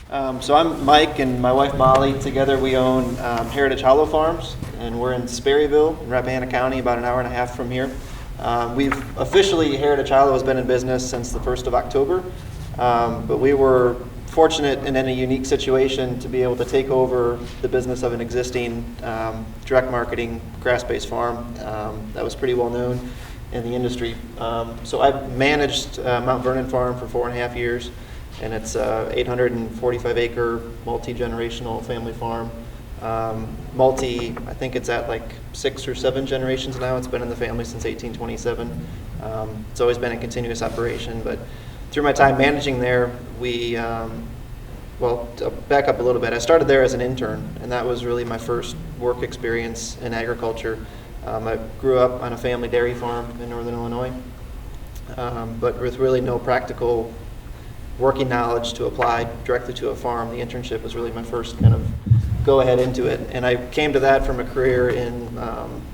So I'm Mike and my wife Molly. Together we own Heritage Hollow Farms, and we're in Sperryville, in Rappahannock County, about an hour and a half from here. Heritage Hollow has been in business since the 1st of October, but we were fortunate and in a unique situation to be able to take over the business of an existing direct marketing grass-based farm that was pretty well known in the industry. So I've managed Mount Vernon Farm for 4.5 years. And it's a 845-acre multi-generational family farm. I think it's at like 6 or 7 generations now. It's been in the family since 1827. It's always been a continuous operation. But through my time managing there, to back up a little bit, I started there as an intern, and that was really my first work experience in agriculture. I grew up on a family dairy farm in northern Illinois, but with really no practical working knowledge to apply directly to a farm. The internship was really my first kind of go ahead into it. And I came to that from a career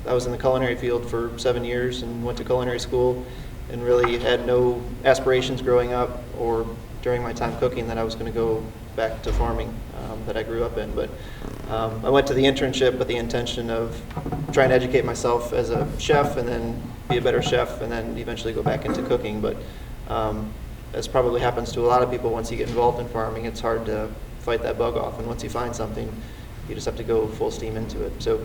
I was in the culinary field for 7 years and went to culinary school and really had no aspirations growing up or during my time cooking that I was going to go back to farming that I grew up in. But I went to the internship with the intention of trying to educate myself as a chef and then be a better chef and then eventually go back into cooking. But as probably happens to a lot of people, once you get involved in farming, it's hard to fight that bug off. And once you find something, you just have to go full steam into it. So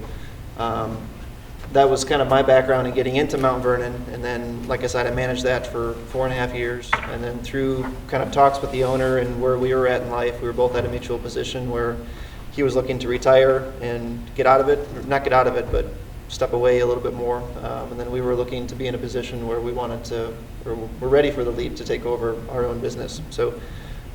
that was kind of my background in getting into Mount Vernon. And then, like I said, I managed that for 4.5 years. And then through kind of talks with the owner and where we were at in life, we were both at a mutual position where he was looking to retire and get out of it, or not get out of it, but step away a little bit more. And then we were looking to be in a position where we wanted to, or we're ready for the leap to take over our own business. So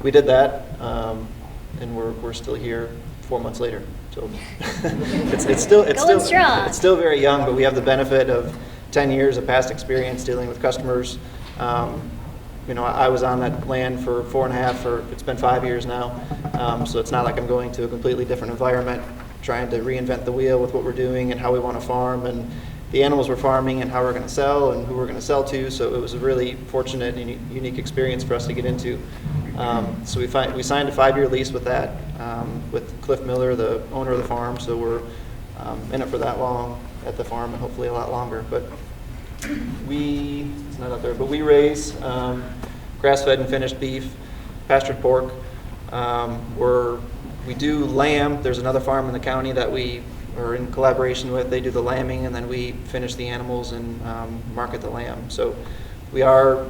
we did that, and we're still here 4 months later. So it's still very young, but we have the benefit of 10 years of past experience dealing with customers. I was on that land for 4.5, or it's been 5 years now. So it's not like I'm going to a completely different environment, trying to reinvent the wheel with what we're doing and how we want to farm and the animals we're farming and how we're going to sell and who we're going to sell to. So it was a really fortunate and unique experience for us to get into. So we signed a 5-year lease with that, with Cliff Miller, the owner of the farm. So we're in it for that long at the farm and hopefully a lot longer. But it's not out there, but we raise grass-fed and finished beef, pastured pork. We do lamb. There's another farm in the county that we are in collaboration with. They do the lambing, and then we finish the animals and market the lamb. So we're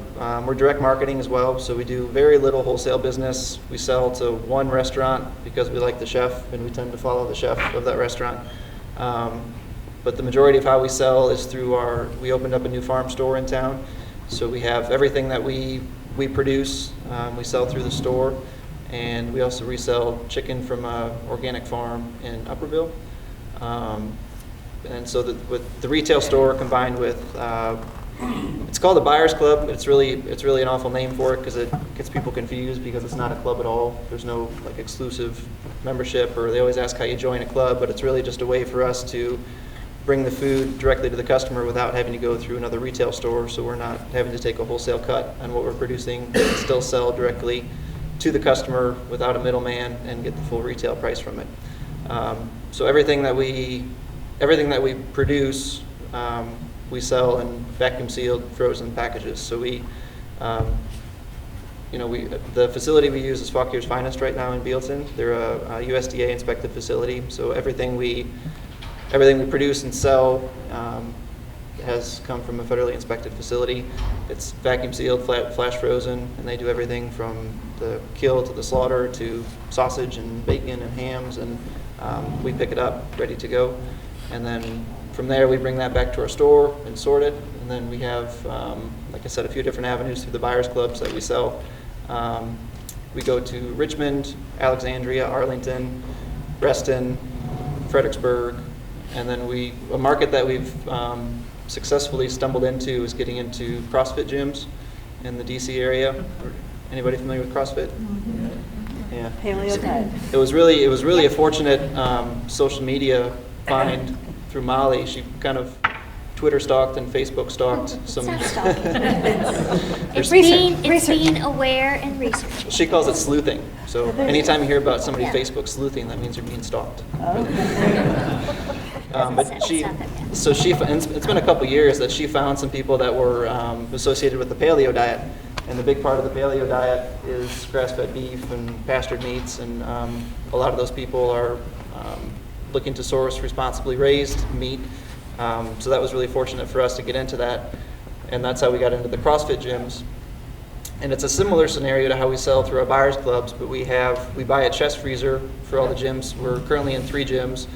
direct marketing as well. So we do very little wholesale business. We sell to one restaurant because we like the chef, and we tend to follow the chef of that restaurant. But the majority of how we sell is through we opened up a new farm store in town. So we have everything that we produce, we sell through the store. And we also resell chicken from an organic farm in Upperville. And so with the retail store combined with, it's called a buyer's club. It's really an awful name for it because it gets people confused because it's not a club at all. There's no like exclusive membership, or they always ask how you join a club, but it's really just a way for us to bring the food directly to the customer without having to go through another retail store. So we're not having to take a wholesale cut on what we're producing, and still sell directly to the customer without a middleman and get the full retail price from it. So everything that we produce, we sell in vacuum sealed frozen packages. So the facility we use is Fauquier's Finest right now in Bealton. They're a USDA inspected facility. So everything we produce and sell has come from a federally inspected facility. It's vacuum sealed, flash frozen, and they do everything from the kill to the slaughter to sausage and bacon and hams, and we pick it up ready to go. And then from there we bring that back to our store and sort it, and then we have, like I said, a few different avenues through the buyers clubs that we sell. We go to Richmond, Alexandria, Arlington, Reston, Fredericksburg, and then a market that we've successfully stumbled into is getting into CrossFit gyms in the DC area. Anybody familiar with CrossFit? Yeah. Paleo diet. It was really a fortunate social media find through Molly. She kind of Twitter stalked and Facebook stalked some. It's not stalking. It's Research. being aware and researching. She calls it sleuthing. So anytime you hear about somebody Yeah. Facebook sleuthing, that means you're being stalked. It's But not that bad. it's been a couple years that she found some people that were associated with the paleo diet. And the big part of the paleo diet is grass-fed beef and pastured meats, and a lot of those people are looking to source responsibly raised meat. So that was really fortunate for us to get into that, and that's how we got into the CrossFit gyms. And it's a similar scenario to how we sell through our buyers clubs, but we buy a chest freezer for all the gyms. We're currently in 3 gyms.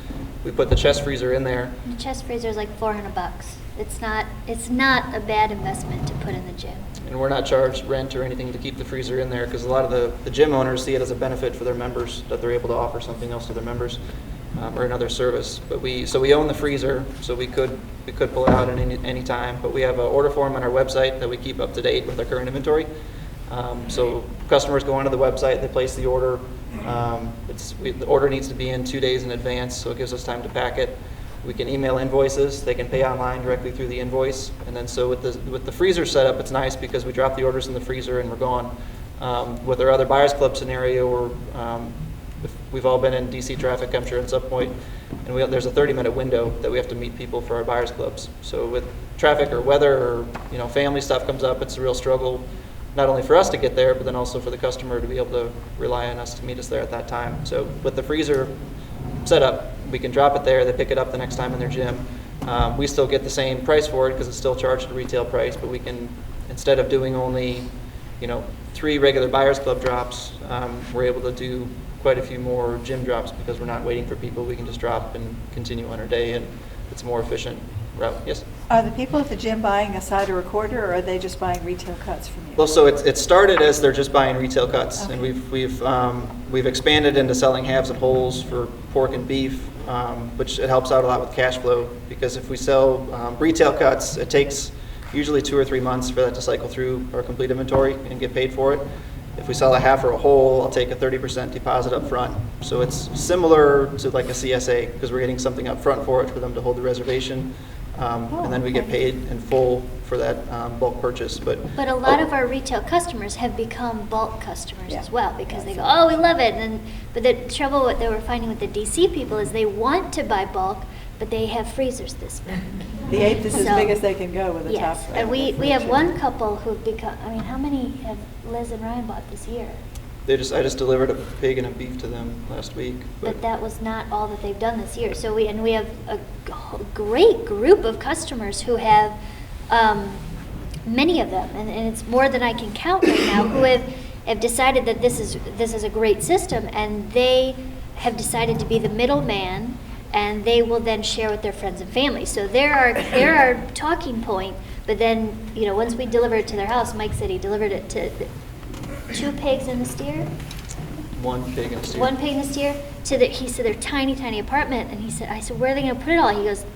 We put the chest freezer in there. The chest freezer is like $400. It's not a bad investment to put in the gym. And we're not charged rent or anything to keep the freezer in there, because a lot of the gym owners see it as a benefit for their members, that they're able to offer something else to their members, or another service. But we own the freezer, so we could pull it out at any time. But we have an order form on our website that we keep up to date with our current inventory. So customers go onto the website, they place the order. The order needs to be in 2 days in advance, so it gives us time to pack it. We can email invoices. They can pay online directly through the invoice. And then so with the freezer setup, it's nice because we drop the orders in the freezer and we're gone. With our other buyers club scenario, we've all been in DC traffic, I'm sure, at some point, and there's a 30-minute window that we have to meet people for our buyers clubs. So with traffic or weather or family stuff comes up, it's a real struggle, not only for us to get there, but then also for the customer to be able to rely on us to meet us there at that time. So with the freezer setup, we can drop it there, they pick it up the next time in their gym. We still get the same price for it because it's still charged at retail price, but we can, instead of doing only 3 regular buyers club drops, we're able to do quite a few more gym drops because we're not waiting for people. We can just drop and continue on our day, and it's a more efficient route. Yes? Are the people at the gym buying a side or a quarter, or are they just buying retail cuts from you? Well, so it started as they're just buying retail cuts, Okay. and we've expanded into selling halves and wholes for pork and beef, which it helps out a lot with cash flow, because if we sell retail cuts, it takes usually 2 or 3 months for that to cycle through our complete inventory and get paid for it. If we sell a half or a whole, I'll take a 30% deposit up front. So it's similar to like a CSA, because we're getting something up front for it for them to hold the reservation. And then we get paid in full for that bulk purchase. But a lot of our retail customers have become bulk customers Yeah. as well, because they go, oh, we love it. But the trouble what they were finding with the DC people is they want to buy bulk, but they have freezers this big. The 8th is as So- big as they can go with a top. Yes, and we have one couple who've become, how many have Liz and Ryan bought this year? I just delivered a pig and a beef to them last week. But that was not all that they've done this year. So we have a great group of customers who have, many of them, and it's more than I can count right now, who have decided that this is a great system, and they have decided to be the middleman, and they will then share with their friends and family. So they're our talking point. But then, once we deliver it to their house, Mike said he delivered it to 2 pigs and a steer. 1 pig and a steer. 1 pig and a steer he said their tiny apartment, and I said, where are they going to put it all?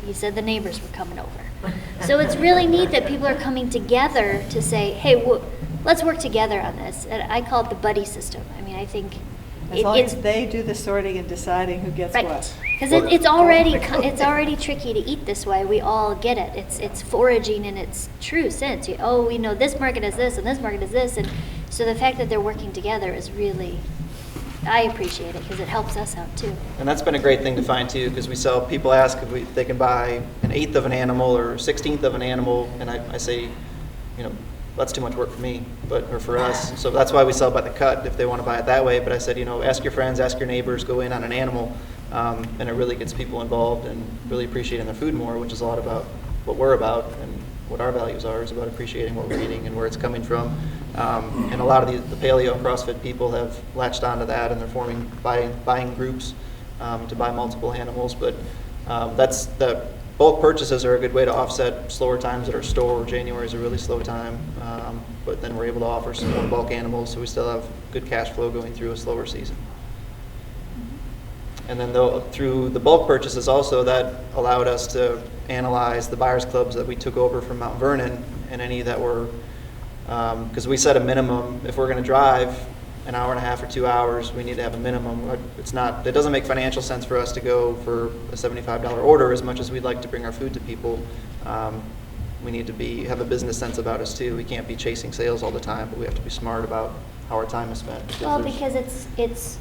He said the neighbors were coming over. So it's really neat that people are coming together to say, hey, let's work together on this. And I call it the buddy system. I think As long as they do the sorting and deciding who gets right, what. because it's already tricky to eat this way. We all get it. It's foraging in its true sense. We know this market is this and this market is this, and so the fact that they're working together is really, I appreciate it because it helps us out too. And that's been a great thing to find too, because people ask if they can buy an 1/8 of an animal or 1/16 of an animal, and I say, that's too much work for me, or for us. So that's why we sell by the cut if they want to buy it that way. But I said, ask your friends, ask your neighbors, go in on an animal, and it really gets people involved and really appreciating their food more, which is a lot about what we're about and what our values are, is about appreciating what we're eating and where it's coming from. And a lot of the paleo and CrossFit people have latched onto that, and they're forming buying groups to buy multiple animals. But that's the bulk purchases are a good way to offset slower times at our store. January is a really slow time, but then we're able to offer some more bulk animals, so we still have good cash flow going through a slower season. And then through the bulk purchases also, that allowed us to analyze the buyers clubs that we took over from Mount Vernon, and any that were, because we set a minimum, if we're going to drive an hour and a half or 2 hours, we need to have a minimum. It doesn't make financial sense for us to go for a $75 order as much as we'd like to bring our food to people. We need to have a business sense about us too. We can't be chasing sales all the time, but we have to be smart about how our time is spent. Because it's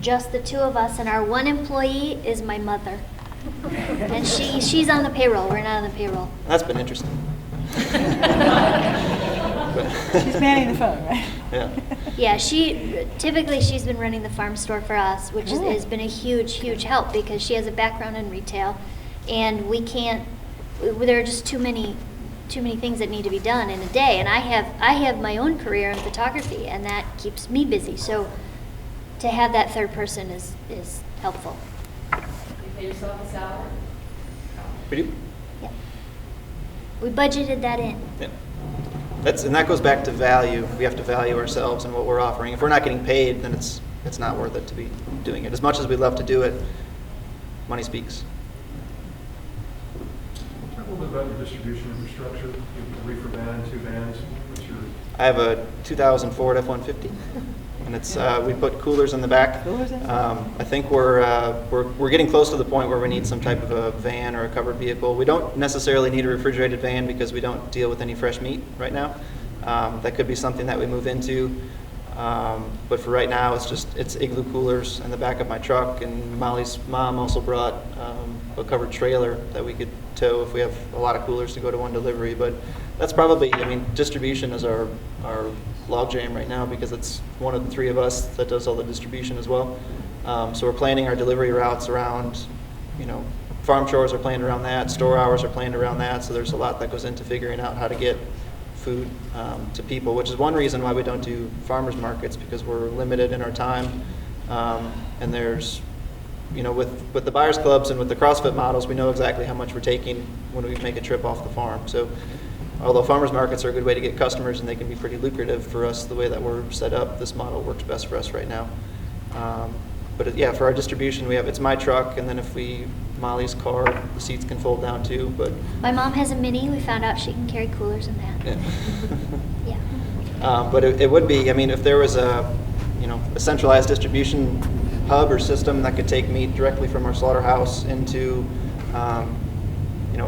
just the two of us, and our one employee is my mother. And she's on the payroll. We're not on the payroll. That's been interesting. She's manning the phone, right? Yeah. Yeah, she's been running the farm store for us, which has been a huge help because she has a background in retail, and there are just too many things that need to be done in a day, and I have my own career in photography, and that keeps me busy. So to have that third person is helpful. You pay yourself a salary? We do? Yeah. We budgeted that in. Yeah. And that goes back to value. We have to value ourselves and what we're offering. If we're not getting paid, then it's not worth it to be doing it. As much as we love to do it, money speaks. Talk a little bit about your distribution infrastructure. You have a reefer van, 2 vans. I have a 2000 Ford F-150, and it's we put coolers in the back. I think we're getting close to the point where we need some type of a van or a covered vehicle. We don't necessarily need a refrigerated van because we don't deal with any fresh meat right now. That could be something that we move into. But for right now, it's igloo coolers in the back of my truck, and Molly's mom also brought a covered trailer that we could tow if we have a lot of coolers to go to one delivery. But that's probably, distribution is our logjam right now because it's one of the 3 of us that does all the distribution as well. So we're planning our delivery routes around, farm chores are planned around that, store hours are planned around that. So there's a lot that goes into figuring out how to get food to people, which is one reason why we don't do farmers markets, because we're limited in our time. And there's, with the buyers clubs and with the CrossFit models, we know exactly how much we're taking when we make a trip off the farm. So although farmers markets are a good way to get customers and they can be pretty lucrative for us, the way that we're set up, this model works best for us right now. But yeah, for our distribution, it's my truck, and then Molly's car, the seats can fold down too. But My mom has a Mini. We found out she can carry coolers in that. yeah. Yeah. But it would be, if there was a centralized distribution hub or system that could take meat directly from our slaughterhouse into,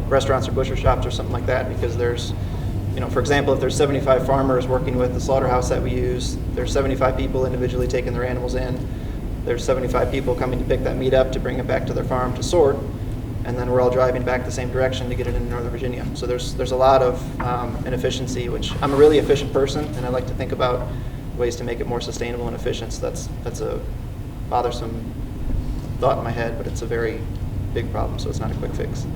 restaurants or butcher shops or something like that, because there's, for example, if there's 75 farmers working with the slaughterhouse that we use, there's 75 people individually taking their animals in. There's 75 people coming to pick that meat up to bring it back to their farm to sort, and then we're all driving back the same direction to get it into Northern Virginia. So there's a lot of inefficiency, which I'm a really efficient person, and I like to think about ways to make it more sustainable and efficient. So that's a bothersome thought in my head, but it's a very big problem, so it's not a quick fix.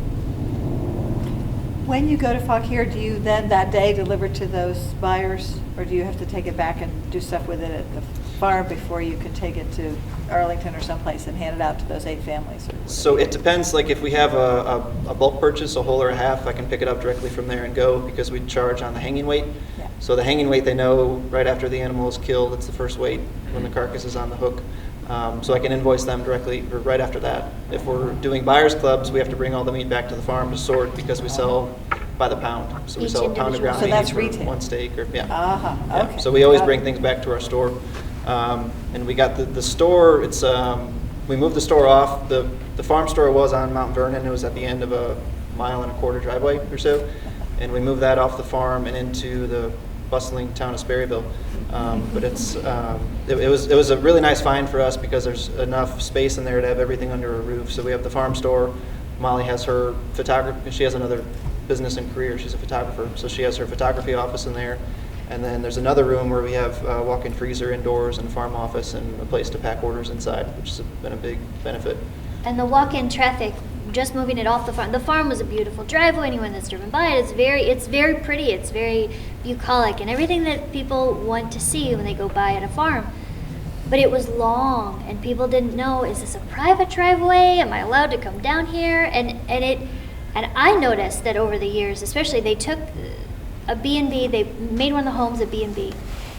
When you go to Fauquier, do you then that day deliver to those buyers, or do you have to take it back and do stuff with it at the farm before you can take it to Arlington or someplace and hand it out to those 8 families? So it depends. Like if we have a bulk purchase, a whole or a half, I can pick it up directly from there and go, because we charge on the hanging weight. Yeah. So the hanging weight, they know right after the animal is killed, it's the first weight when the carcass is on the hook. So I can invoice them directly or right after that. If we're doing buyers clubs, we have to bring all the meat back to the farm to sort, because we sell by the pound. So we Each sell a pound of individual. ground So meat that's for retail. 1 steak. Or yeah. Uh-huh. Okay. So we always Got bring it. things back to our store. And we got the store, we moved the store off. The farm store was on Mount Vernon. It was at the end of a 1.25 mile driveway or so. And we moved that off the farm and into the bustling town of Sperryville. But it was a really nice find for us, because there's enough space in there to have everything under a roof. So we have the farm store. Molly has her photography. She has another business and career. She's a photographer. So she has her photography office in there. And then there's another room where we have a walk-in freezer indoors and a farm office and a place to pack orders inside, which has been a big benefit. And the walk-in traffic, just moving it off the farm. The farm was a beautiful driveway. Anyone that's driven by it, it's very pretty. It's very bucolic and everything that people want to see when they go by at a farm. But it was long, and people didn't know, is this a private driveway? Am I allowed to come down here? And I noticed that over the years, especially, they took a B&B, they made one of the homes a B&B,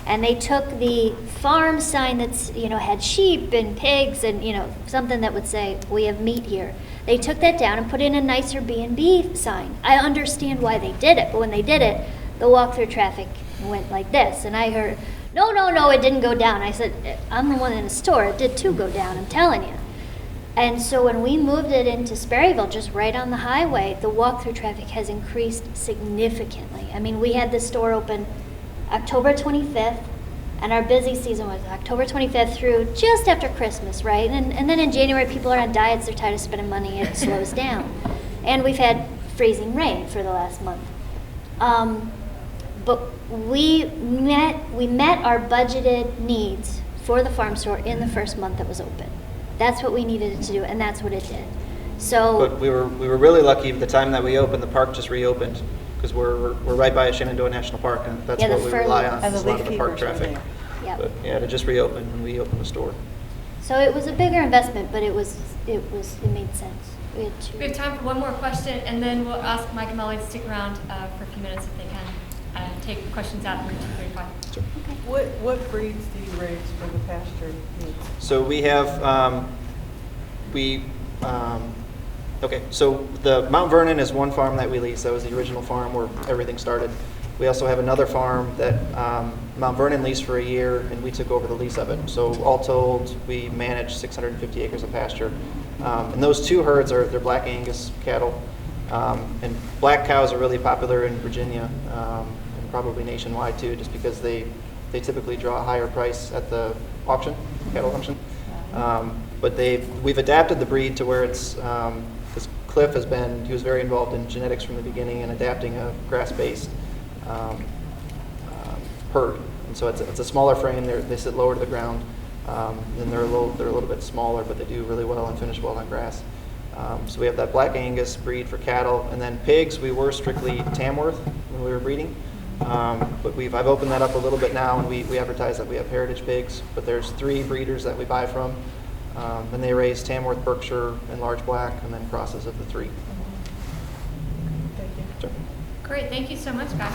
and they took the farm sign that's, had sheep and pigs and, something that would say, we have meat here. They took that down and put in a nicer B&B sign. I understand why they did it, but when they did it, the walk-through traffic went like this. And I heard no, it didn't go down. I said, I'm the one in the store. It did too go down, I'm telling you. And so when we moved it into Sperryville, just right on the highway, the walk-through traffic has increased significantly. I mean, we had the store open October 25th, and our busy season was October 25th through just after Christmas, right? And then in January, people are on diets, they're tired of spending money, it slows down. And we've had freezing rain for the last month. But we met our budgeted needs for the farm store in the first month that was open. That's what we needed it to do, and that's what it did. So, But we were really lucky the time that we opened, the park just reopened, because we're right by Shenandoah National Park, and that's Yeah, the what we fur rely on, And the is a lot leaf of the park peepers are traffic. there. yeah. But yeah, it just reopened when we opened the store. So it was a bigger investment, but it made sense. We had We have time for one more question, and then we'll ask Mike and Molly to stick around for a few minutes if they can, and take questions out of room 235. Sure. What breeds do you raise for the pasture needs? So we have, okay, so the Mount Vernon is one farm that we lease. That was the original farm where everything started. We also have another farm that Mount Vernon leased for a year, and we took over the lease of it. So all told, we manage 650 acres of pasture. And those two herds they're Black Angus cattle. And black cows are really popular in Virginia, and probably nationwide too, just because they typically draw a higher price at the auction, cattle auction. But we've adapted the breed to where it's, because Cliff he was very involved in genetics from the beginning and adapting a grass-based herd. And so it's a smaller frame. They sit lower to the ground. And they're a little bit smaller, but they do really well and finish well on grass. So we have that Black Angus breed for cattle, and then pigs. We were strictly Tamworth when we were breeding, but I've opened that up a little bit now, and we advertise that we have heritage pigs. But there's 3 breeders that we buy from, and they raise Tamworth, Berkshire, and large black, and then crosses of the 3. Thank you. Sure. Great, thank you so much, guys.